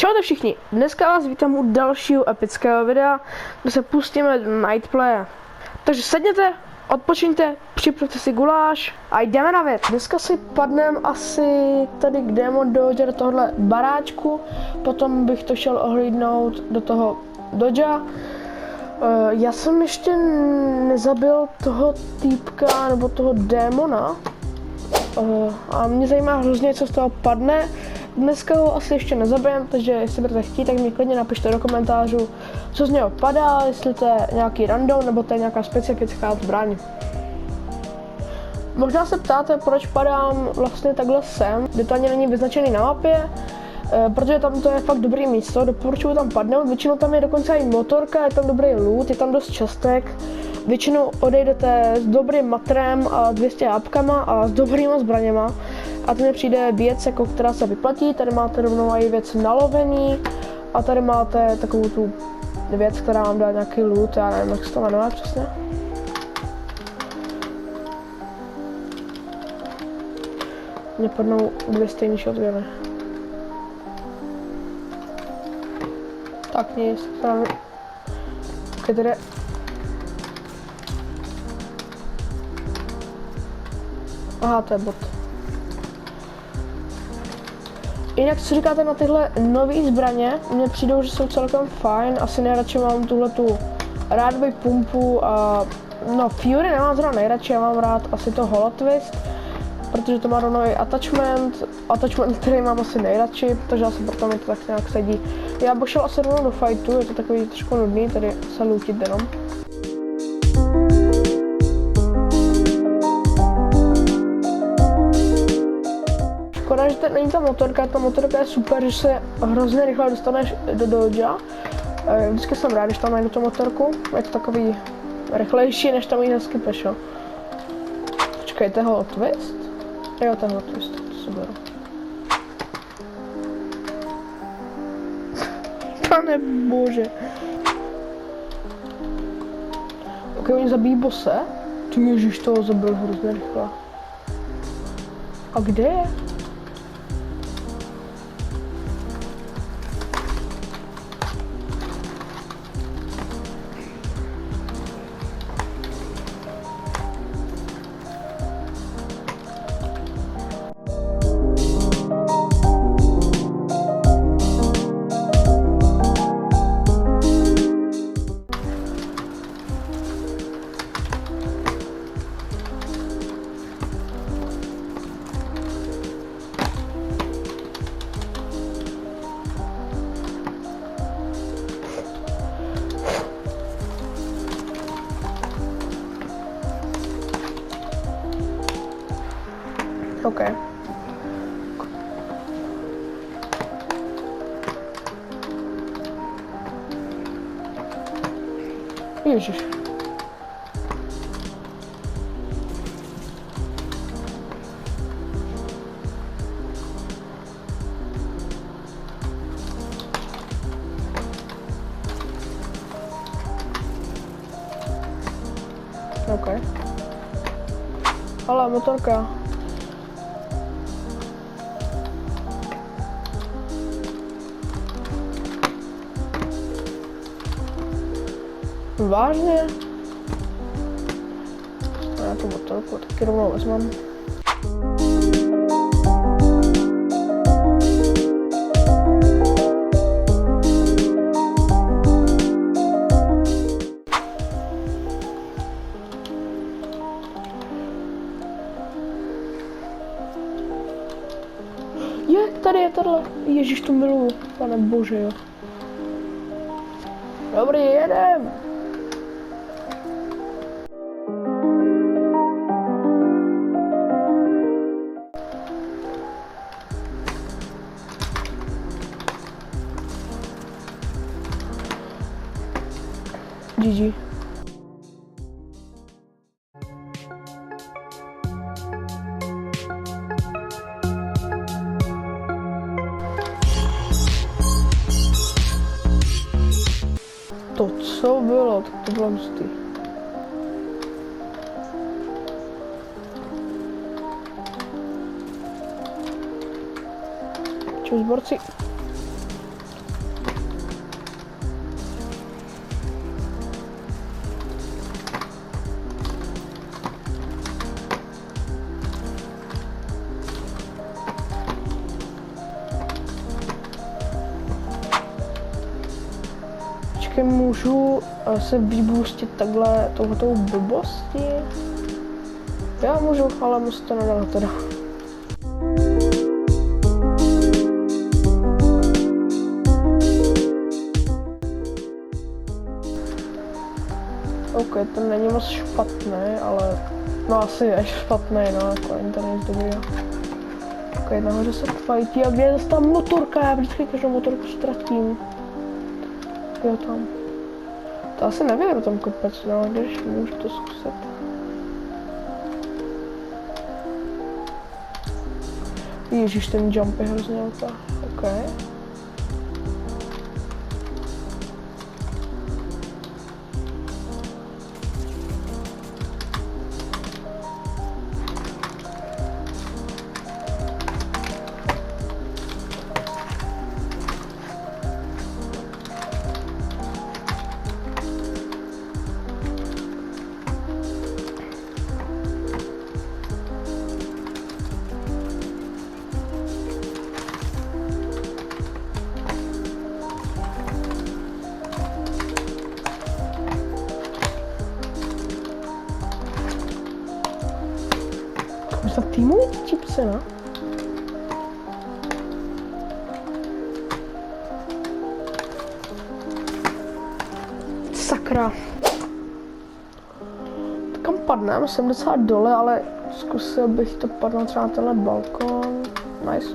Čaute všichni, dneska vás vítám u dalšího epického videa, kde se pustíme do Nightplaye. Takže sedněte, odpočiňte, připravte si guláš a jdeme na věc. Dneska si padneme asi tady k Demo Dodge do tohohle baráčku, potom bych to šel ohlídnout do toho Dodgea. Já jsem ještě nezabil toho týpka nebo toho démona a mě zajímá hrozně, co z toho padne. Dneska ho asi ještě nezabijem, takže jestli budete chtít, tak mi klidně napište do komentářů, co z něho padá, jestli to je nějaký random nebo to je nějaká specifická zbraň. Možná se ptáte, proč padám vlastně takhle sem, kde to ani není vyznačený na mapě, protože tam to je fakt dobrý místo, doporučuji tam padnout, většinou tam je dokonce i motorka, je tam dobrý loot, je tam dost častek, většinou odejdete s dobrým matrem a 200 apkama a s dobrýma zbraněma a to mi přijde věc, jako která se vyplatí. Tady máte rovnou i věc na lovení a tady máte takovou tu věc, která vám dá nějaký loot, já nevím, jak se to jmenuje přesně. Mně padnou dvě stejný shotguny. Tak nic, tam... Okay, tady... Aha, to je bot. Jinak co říkáte na tyhle nové zbraně, mně přijdou, že jsou celkem fajn, asi nejradši mám tuhletu rádovou pumpu a no Fury nemám zrovna nejradši, já mám rád asi to Holotwist, protože to má rovnou i attachment, který mám asi nejradši, protože asi proto mi to tak nějak sedí. Já bych šel asi rovnou do fightu, je to takový trošku nudný, tady se lootit jenom. Škoda, že tady není ta motorka je super, že se hrozně rychle dostaneš do Dodgea. Vždycky jsem rád, když tam najdu tu motorku, je to takový rychlejší, než tam jít hezky pešo. Počkej, to je Hot Twist? Jo, to je Hot Twist, to si beru. Pane bože. Ok, oni zabijí bose? Ty ježiš, toho zabil hrozně rychle. A kde je? OK. Ježiš. OK. Ale motorka. Vážně? Já tu motorku taky rovnou vezmám. Tady je tohle. Ježíš, tu miluju. Pane bože, jo. Dobrý, jedem. GG. To co bylo, tak to bylo hustý. Čus borci. Počkej, můžu se vybůstit takhle touhletou blbostí? Já můžu, ale musím to nedalo teda. OK, to není moc špatný, ale no asi je špatný, no jako to není dobrý. OK, nahoře se fajtí a kde je zase ta motorka, já vždycky každou motorku ztratím. Jo, tam. To asi nevěru tam kopec, no, když můžu to zkusit. Ježíš, ten jump je hrozně velká. OK. Za týmový čipce, no? Sakra. Kam padneme? Jsem docela dole, ale zkusil bych to padnout třeba na tenhle balkon. Nice.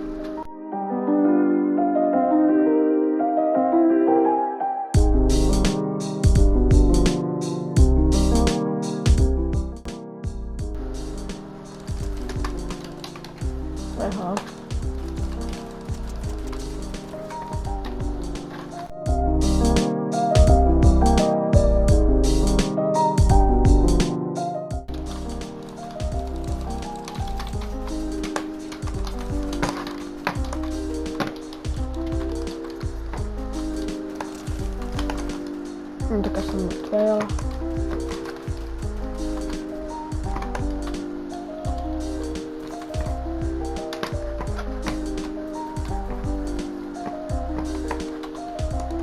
Aha. Tak já jsem mrtvý.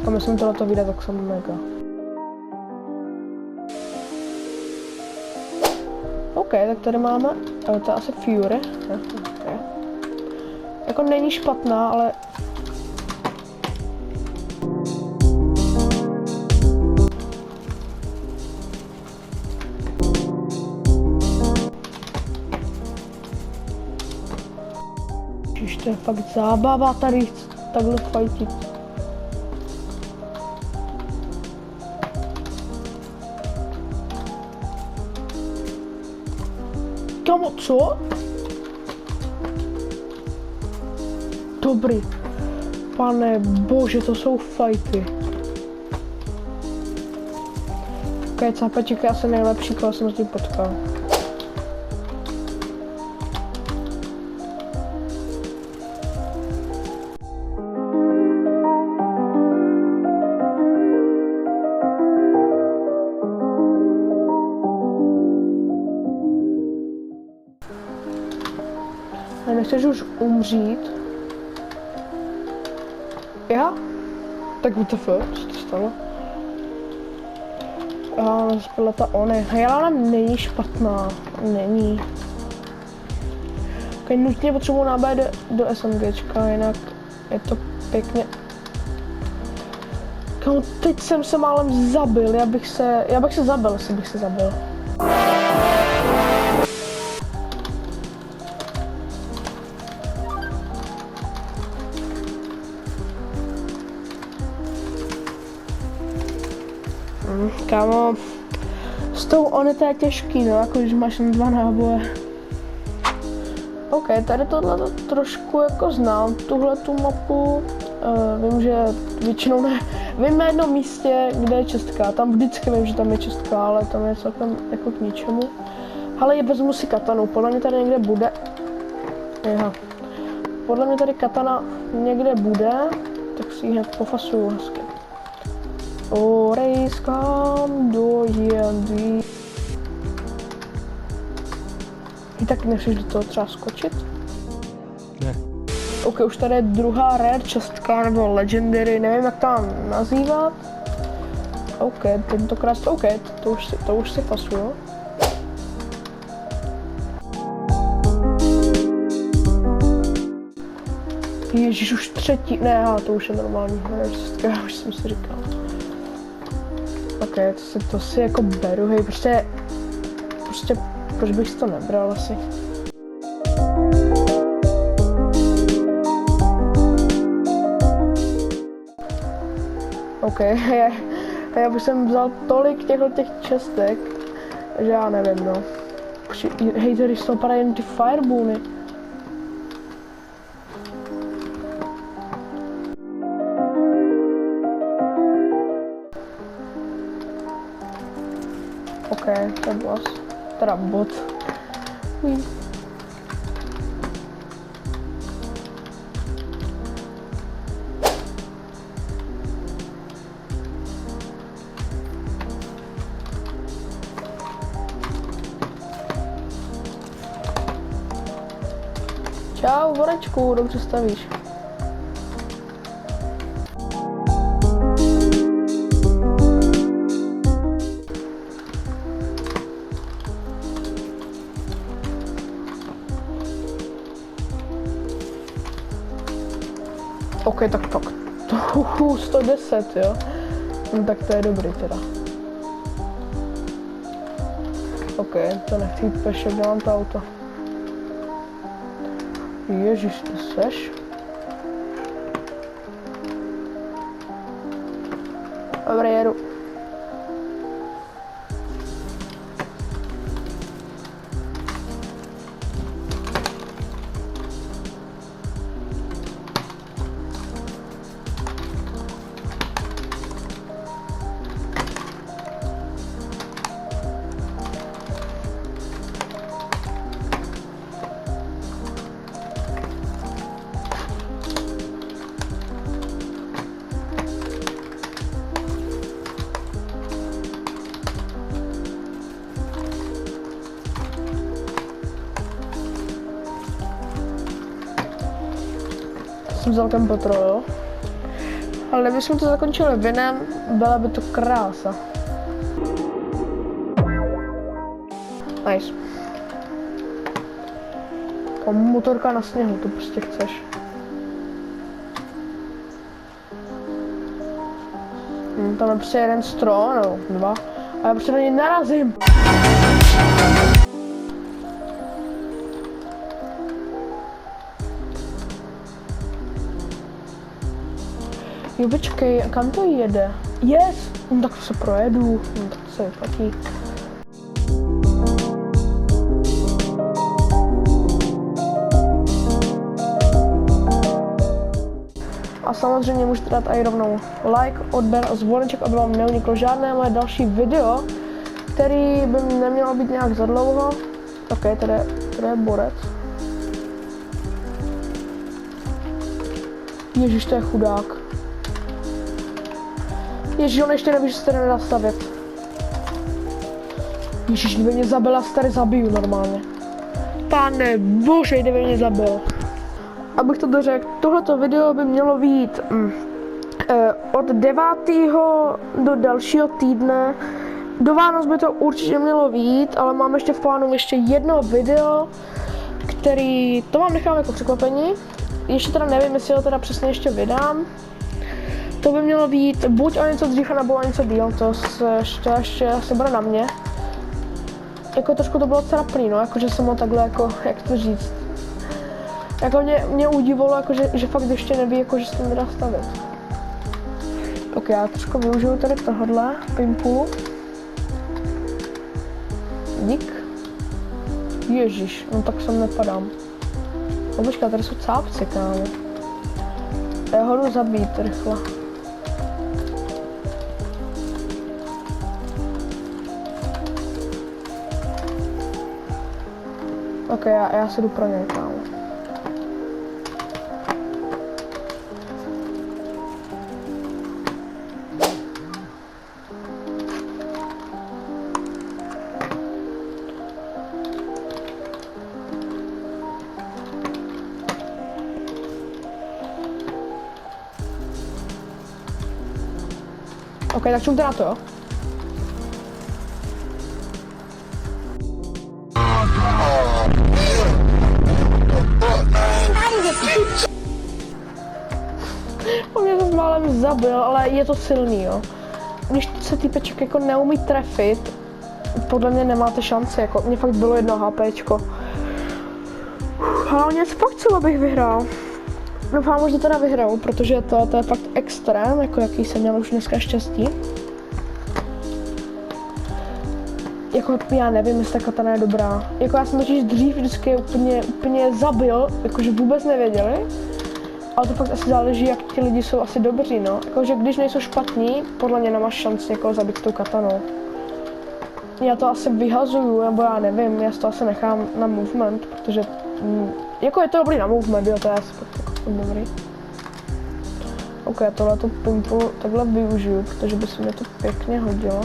A myslím tohleto vyjde, tak jsem mega. OK, tak tady máme, to je asi Fury. Okay. Jako není špatná, ale... Ježiš, to je fakt zábava tady takhle fajtit. Kamo, co? Dobrý. Pane bože, to jsou fajty. Ok, Capeček je asi nejlepší, koho jsem s tím potkal. Nechceš už umřít? Já? Tak WTF, co to stalo? Zbyla ta Ony. Helena není špatná. Není. Okay, nutně potřebuji nábět do SMGčka, jinak je to pěkně... Kámo, teď jsem se málem zabil, já bych se zabil, jestli bych se zabil. Kámo, s tou Ony to je těžký, no, jako když máš jen 2 náboje. OK, tady tohle trošku jako znám, tuhle tu mapu, vím, že většinou ne, vím na jednom místě, kde je čestka, tam vždycky vím, že tam je čestka, ale tam je celkem jako k ničemu. Ale je vezmu si katanu, podle mě tady někde bude. Aha. Podle mě tady katana někde bude, tak si ji hned pofasuju hezky. Orejskám do JLD. I tak nechceš do toho třeba skočit? Ne. OK, už tady je druhá rare čestka, nebo legendary, nevím jak tam nazývat. OK, tentokrát OK, to už si fasuju. Ježíš, už třetí, ne, to už je normální, já už jsem si říkal. OK, to si jako beru, hej, prostě, proč bych si to nebral asi. OK, já bych jsem vzal tolik těch čestek, že já nevím, no. Hej, tady z toho padají jen ty firebuny. OK, to je boss. Teda bot. Čau, vorečku, dobře stavíš. OK, tak to 110, jo. No, tak to je dobrý teda. OK, to nechci jít peše, kde mám to auto. Ježiš, to seš? Dobrý, jedu. Jsem vzal ten petrol, ale kdybychom to zakončili vinem, byla by to krása. Nice. Motorka na sněhu, to prostě chceš. Tam je prostě jeden strom, nebo dva, a já prostě na něj narazím. Jo, počkej, a kam to jede? Yes! No tak se projedu, no tak se vyplatí. A samozřejmě můžete dát i rovnou like, odběr a zvoneček, aby vám neuniklo žádné moje další video, který by nemělo být nějak za dlouho. OK, tady je borec. Ježíš, to je chudák. Ježíš, on ještě neví, že se tady nedá stavět. Ježíš, kdyby mě zabila, se tady zabiju normálně. Pane bože, kdyby mě zabil. Abych to dořekl, tohleto video by mělo být od 9. do dalšího týdne. Do Vánoc by to určitě mělo být, ale mám ještě v plánu ještě jedno video, to vám nechám jako překvapení. Ještě teda nevím, jestli ho teda přesně ještě vydám. To by mělo být buď o něco dřív, nebo o něco díl, to ještě se bude na mě. Jako trošku to bylo trapný, no, jakože jsem ho takhle, jako, jak to říct. Jako mě udivilo, jako, že fakt ještě neví, jako, že se to nedá stavit. Ok, já trošku využiju tady tohohle pimpulu. Dík. Ježíš, no tak sem nepadám. No počkej, tady jsou cápci, kámo. Já ho jdu zabít rychle. Ok, já si jdu pro něj, kámo. OK, tak čumte na to, jo? On mě to málem zabil, ale je to silný, jo. Když se týpeček jako neumí trefit, podle mě nemáte šanci, jako mě fakt bylo 1 HPčko. Ale něco fakt chci, abych vyhrál. Doufám, že to teda vyhraju, protože to je fakt extrém, jako jaký jsem měl už dneska štěstí. Jako já nevím, jestli ta katana je dobrá. Jako já jsem totiž dřív vždycky úplně zabil, jakože vůbec nevěděli. Ale to fakt asi záleží, jak ti lidi jsou asi dobří, no. Jakože když nejsou špatní, podle mě nemáš šanci jako zabít tou katanou. Já to asi vyhazuju, nebo já nevím, já to asi nechám na movement, protože jako je to dobrý na movement, jo, to je asi fakt jako dobrý. OK, tohleto pimpu takhle využiju, protože by se mi to pěkně hodilo.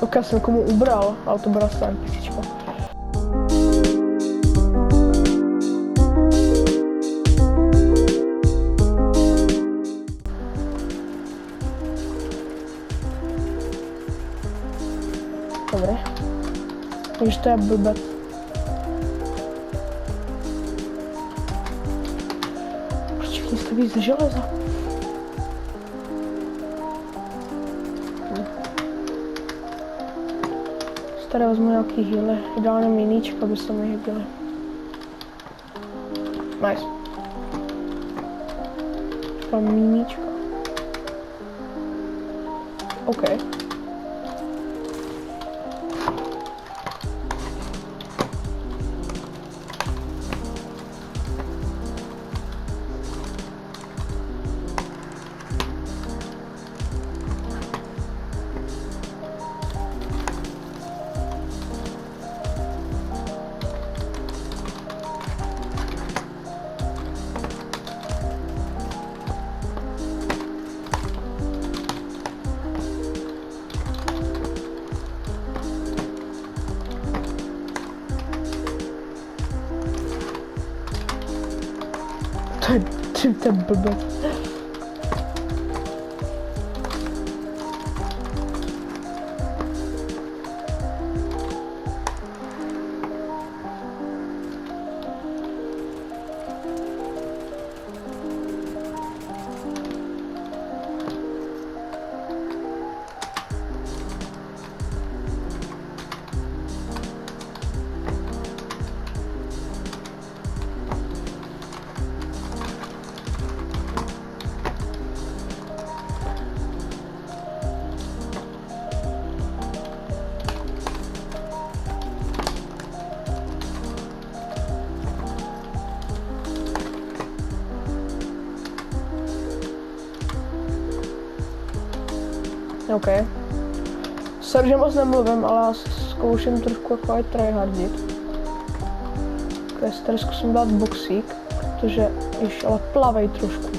OK, já jsem komu ubral, ale to byla stán píčička. Dobré. Takže to je blbec. Proč všichni staví ze železa? Tady vezmu nějaký healy, ideálně miníčka by se mi hybily. Nice. Tam miníčka. OK. To je blbec. OK. Sorry, že moc nemluvím, ale já zkouším trošku jako aj tryhardit. OK, tady zkusím dát boxík, protože již ale plavej trošku.